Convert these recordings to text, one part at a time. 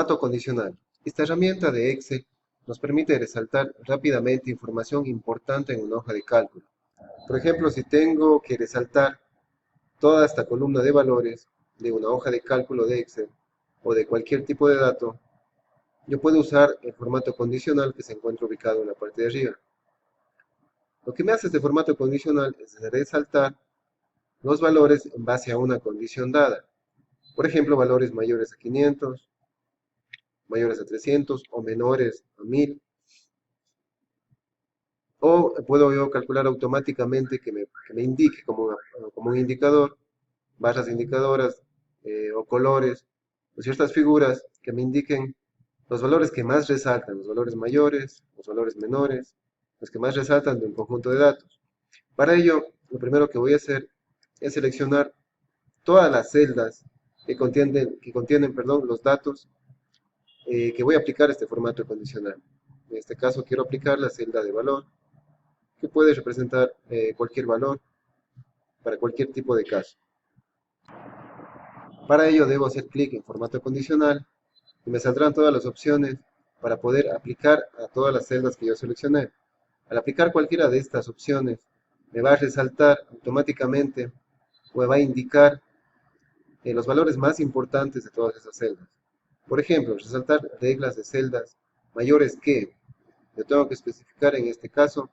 Formato condicional. Esta herramienta de Excel nos permite resaltar rápidamente información importante en una hoja de cálculo. Por ejemplo, si tengo que resaltar toda esta columna de valores de una hoja de cálculo de Excel o de cualquier tipo de dato, yo puedo usar el formato condicional que se encuentra ubicado en la parte de arriba. Lo que me hace este formato condicional es resaltar los valores en base a una condición dada. Por ejemplo, valores mayores a 500, mayores a 300 o menores a 1000. O puedo yo calcular automáticamente que me indique como un indicador, barras indicadoras o colores o ciertas figuras que me indiquen los valores que más resaltan, los valores mayores, los valores menores, los que más resaltan de un conjunto de datos. Para ello, lo primero que voy a hacer es seleccionar todas las celdas que contienen los datos que voy a aplicar este formato condicional. En este caso quiero aplicar la celda de valor, que puede representar cualquier valor para cualquier tipo de caso. Para ello debo hacer clic en formato condicional y me saldrán todas las opciones para poder aplicar a todas las celdas que yo seleccioné. Al aplicar cualquiera de estas opciones, me va a resaltar automáticamente o me va a indicar los valores más importantes de todas esas celdas. Por ejemplo, resaltar reglas de celdas mayores que, yo tengo que especificar en este caso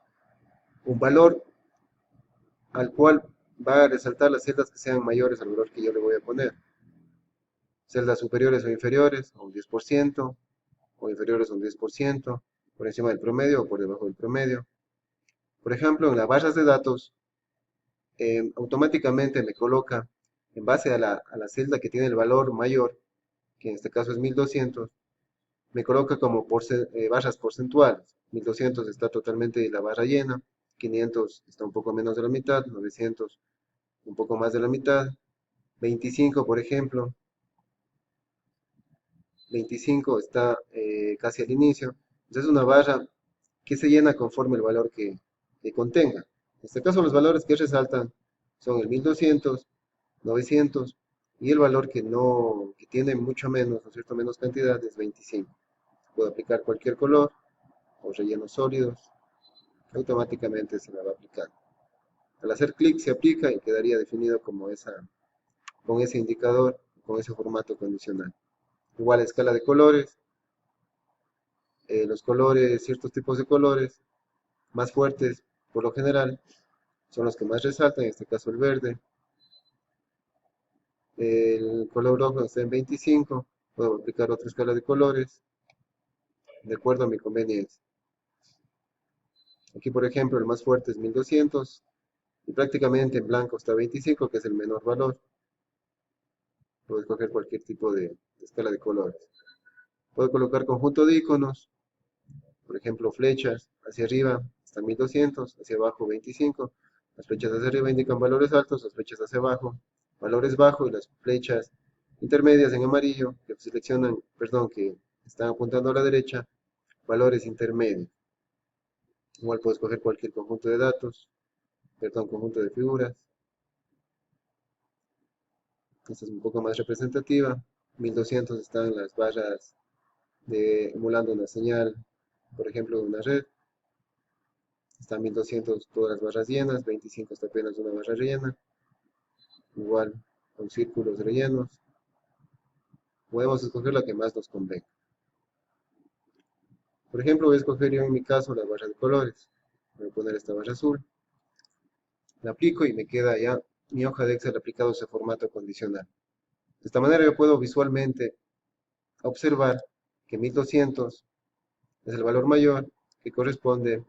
un valor al cual va a resaltar las celdas que sean mayores al valor que yo le voy a poner. Celdas superiores o inferiores a un 10%, o inferiores a un 10%, por encima del promedio o por debajo del promedio. Por ejemplo, en las barras de datos, automáticamente me coloca, en base a la celda que tiene el valor mayor, que en este caso es 1200, me coloca como barras porcentuales. 1200 está totalmente la barra llena, 500 está un poco menos de la mitad, 900 un poco más de la mitad, 25 por ejemplo, 25 está casi al inicio. Entonces es una barra que se llena conforme el valor que contenga. En este caso los valores que resaltan son el 1200, 900 y el valor que tiene mucho menos, ¿no es cierto?, menos cantidad es 25. Puedo aplicar cualquier color o rellenos sólidos, automáticamente se me va a aplicar. Al hacer clic se aplica y quedaría definido con ese indicador, con ese formato condicional. Igual escala de colores, los colores, ciertos tipos de colores más fuertes por lo general son los que más resaltan, en este caso el verde. El color rojo está en 25, puedo aplicar otra escala de colores de acuerdo a mi conveniencia. Aquí por ejemplo el más fuerte es 1200 y prácticamente en blanco está 25, que es el menor valor. Puedo escoger cualquier tipo de escala de colores. Puedo colocar conjunto de iconos, por ejemplo flechas hacia arriba está 1200, hacia abajo 25. Las flechas hacia arriba indican valores altos, las flechas hacia abajo valores bajos y las flechas intermedias en amarillo que seleccionan, perdón, que están apuntando a la derecha, valores intermedios. Igual puedo escoger cualquier conjunto de datos, perdón, conjunto de figuras. Esta es un poco más representativa. 1200 están las barras emulando una señal, por ejemplo, de una red. Está 1200 todas las barras llenas, 25 está apenas una barra rellena. Igual con círculos rellenos. Podemos escoger la que más nos convenga. Por ejemplo, voy a escoger yo en mi caso la barra de colores. Voy a poner esta barra azul. La aplico y me queda ya mi hoja de Excel aplicado a ese formato condicional. De esta manera yo puedo visualmente observar que 1200 es el valor mayor que corresponde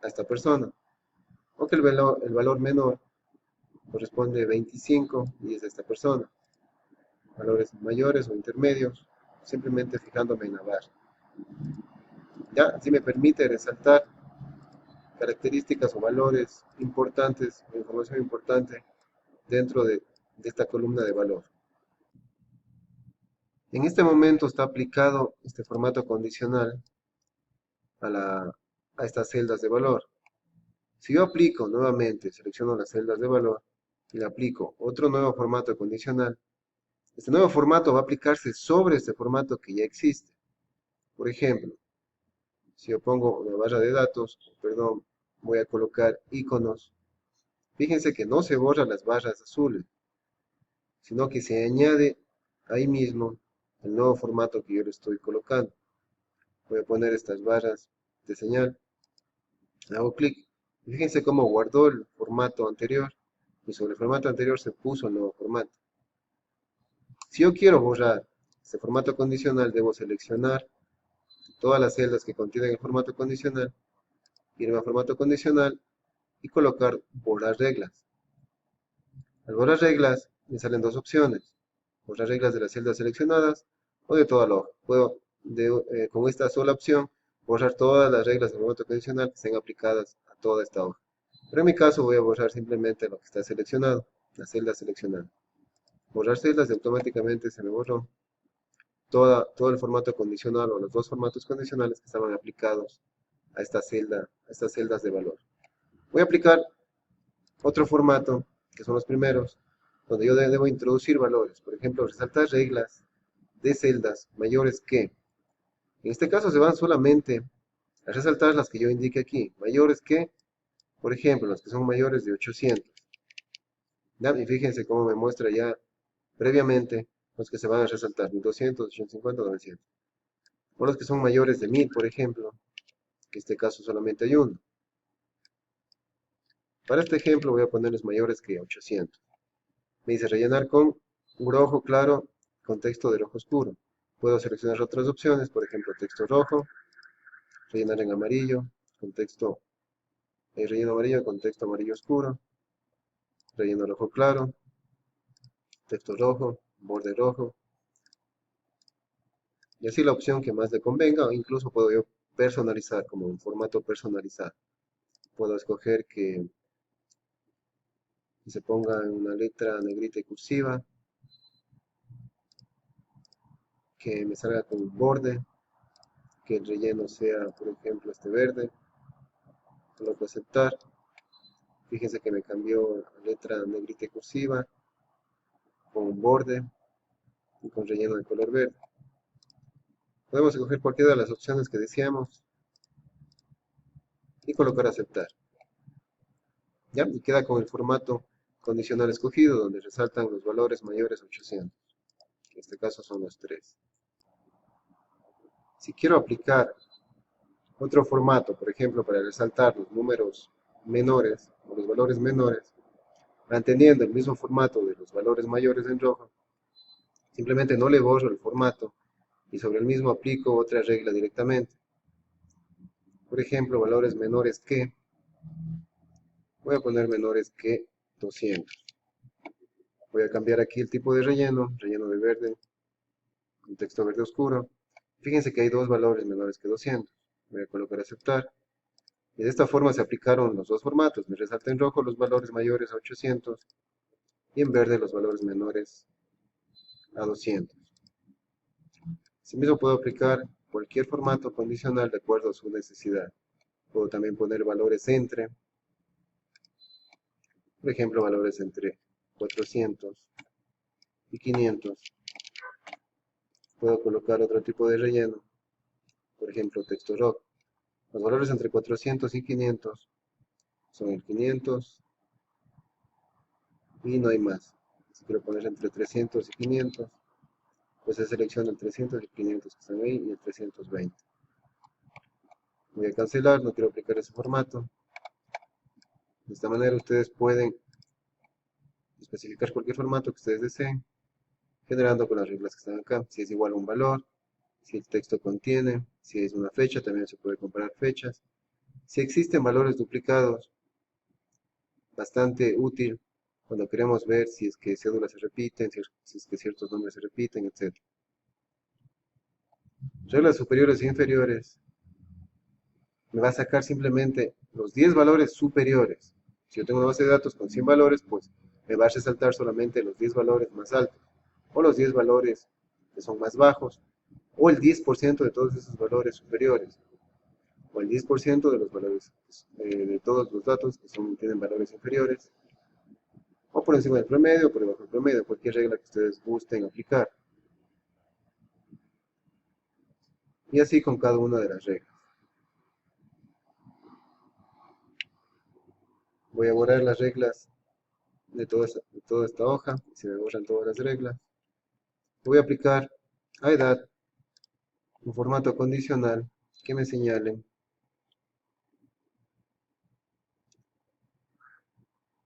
a esta persona, o que el valor menor corresponde a 25 y es de esta persona. Valores mayores o intermedios, simplemente fijándome en la barra. Ya, así me permite resaltar características o valores importantes, o información importante dentro de esta columna de valor. En este momento está aplicado este formato condicional a estas celdas de valor. Si yo aplico nuevamente, selecciono las celdas de valor y le aplico otro nuevo formato condicional, Este nuevo formato va a aplicarse sobre este formato que ya existe. Por ejemplo, si yo pongo una barra de datos, perdón, voy a colocar iconos. Fíjense que no se borran las barras azules, sino que se añade ahí mismo el nuevo formato que yo le estoy colocando. Voy a poner estas barras de señal, hago clic. Fíjense cómo guardó el formato anterior y sobre el formato anterior se puso el nuevo formato. Si yo quiero borrar este formato condicional, debo seleccionar todas las celdas que contienen el formato condicional, irme a formato condicional y colocar borrar reglas. Al borrar reglas me salen dos opciones: borrar reglas de las celdas seleccionadas o de toda la hoja. Puedo con esta sola opción borrar todas las reglas del formato condicional que estén aplicadas a toda esta hoja. Pero en mi caso voy a borrar simplemente lo que está seleccionado, la celda seleccionada. Borrar celdas y automáticamente se me borró todo el formato condicional o los dos formatos condicionales que estaban aplicados a esta celda, a estas celdas de valor. Voy a aplicar otro formato, que son los primeros, donde yo debo introducir valores. Por ejemplo, resaltar reglas de celdas mayores que. En este caso se van solamente a resaltar las que yo indique aquí. Mayores que, por ejemplo, las que son mayores de 800. ¿Ya? Y fíjense cómo me muestra ya previamente los que se van a resaltar: 1200, 850, 900. O los que son mayores de 1000, por ejemplo, que en este caso solamente hay uno. Para este ejemplo voy a ponerles mayores que 800. Me dice rellenar con rojo claro con texto de rojo oscuro. Puedo seleccionar otras opciones, por ejemplo, texto rojo, rellenar en amarillo, con texto, relleno amarillo con texto amarillo oscuro, relleno rojo claro, texto rojo, borde rojo, y así la opción que más le convenga, o incluso puedo yo personalizar como un formato personalizado. Puedo escoger que se ponga en una letra negrita y cursiva, que me salga con un borde, que el relleno sea, por ejemplo, este verde. Coloco aceptar. Fíjense que me cambió la letra negrita y cursiva con un borde y con relleno de color verde. Podemos escoger cualquiera de las opciones que decíamos y colocar aceptar. ¿Ya? Y queda con el formato condicional escogido, donde resaltan los valores mayores a 800. En este caso son los 3. Si quiero aplicar otro formato, por ejemplo, para resaltar los números menores o los valores menores, manteniendo el mismo formato de los valores mayores en rojo, simplemente no le borro el formato y sobre el mismo aplico otra regla directamente. Por ejemplo, valores menores que, voy a poner menores que 200. Voy a cambiar aquí el tipo de relleno, relleno de verde, con texto verde oscuro. Fíjense que hay dos valores menores que 200. Voy a colocar aceptar. Y de esta forma se aplicaron los dos formatos. Me resalta en rojo los valores mayores a 800 y en verde los valores menores a 200. Asimismo puedo aplicar cualquier formato condicional de acuerdo a su necesidad. Puedo también poner valores entre, por ejemplo, valores entre 400 y 500. Puedo colocar otro tipo de relleno, por ejemplo, texto rock. Los valores entre 400 y 500 son el 500 y no hay más. Si quiero poner entre 300 y 500, pues se selecciona el 300 y el 500 que están ahí y el 320. Voy a cancelar, no quiero aplicar ese formato. De esta manera ustedes pueden especificar cualquier formato que ustedes deseen, generando con las reglas que están acá. Si es igual a un valor, si el texto contiene, si es una fecha, también se puede comparar fechas. Si existen valores duplicados, bastante útil cuando queremos ver si es que cédulas se repiten, si es que ciertos nombres se repiten, etc. Reglas superiores e inferiores. Me va a sacar simplemente los 10 valores superiores. Si yo tengo una base de datos con 100 valores, pues me va a resaltar solamente los 10 valores más altos, o los 10 valores que son más bajos, o el 10% de todos esos valores superiores, o el 10% de los valores, de todos los datos que tienen valores inferiores, o por encima del promedio o por debajo del promedio, cualquier regla que ustedes gusten aplicar. Y así con cada una de las reglas. Voy a borrar las reglas de toda esta hoja, se me borran todas las reglas. Voy a aplicar a edad un formato condicional que me señale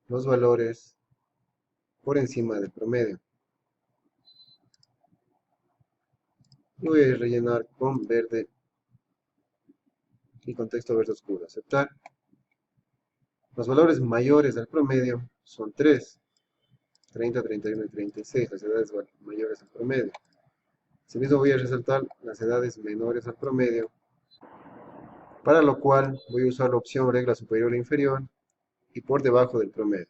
los valores por encima del promedio. Y voy a rellenar con verde y con texto verde oscuro. Aceptar. Los valores mayores del promedio son 3, 30, 31 y 36, las edades mayores al promedio. Asimismo voy a resaltar las edades menores al promedio, para lo cual voy a usar la opción regla superior e inferior y por debajo del promedio.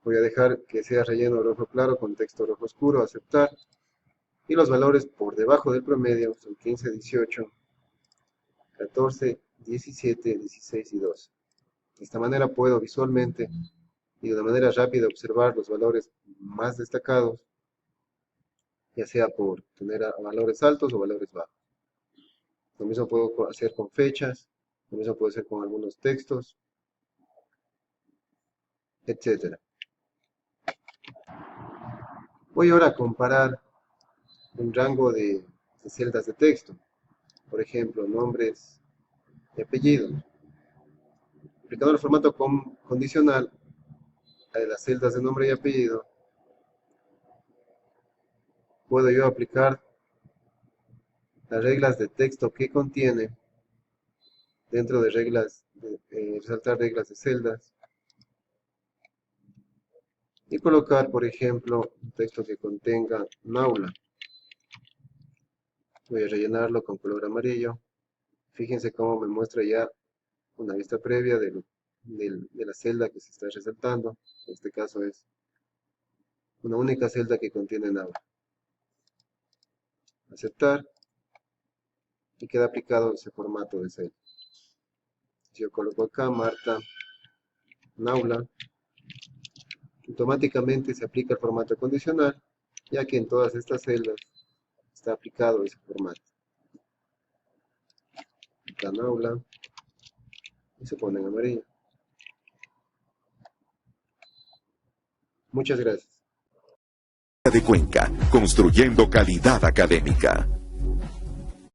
Voy a dejar que sea relleno rojo claro con texto rojo oscuro, aceptar. Y los valores por debajo del promedio son 15, 18, 14, 17, 16 y 12. De esta manera puedo visualmente y de una manera rápida observar los valores más destacados, ya sea por tener valores altos o valores bajos. Lo mismo puedo hacer con fechas, lo mismo puedo hacer con algunos textos, etc. Voy ahora a comparar un rango de celdas de texto, por ejemplo, nombres y apellidos. Aplicando el formato condicional a las celdas de nombre y apellido, puedo yo aplicar las reglas de texto que contiene dentro de reglas, resaltar reglas de celdas y colocar, por ejemplo, un texto que contenga un aula. Voy a rellenarlo con color amarillo. Fíjense cómo me muestra ya una vista previa de la celda que se está resaltando. En este caso es una única celda que contiene un aula. Aceptar. Y queda aplicado ese formato de celda. Si yo coloco acá Marta Naula, automáticamente se aplica el formato condicional, ya que en todas estas celdas está aplicado ese formato. Marta Naula, y se pone en amarillo. Muchas gracias. De Cuenca, construyendo calidad académica.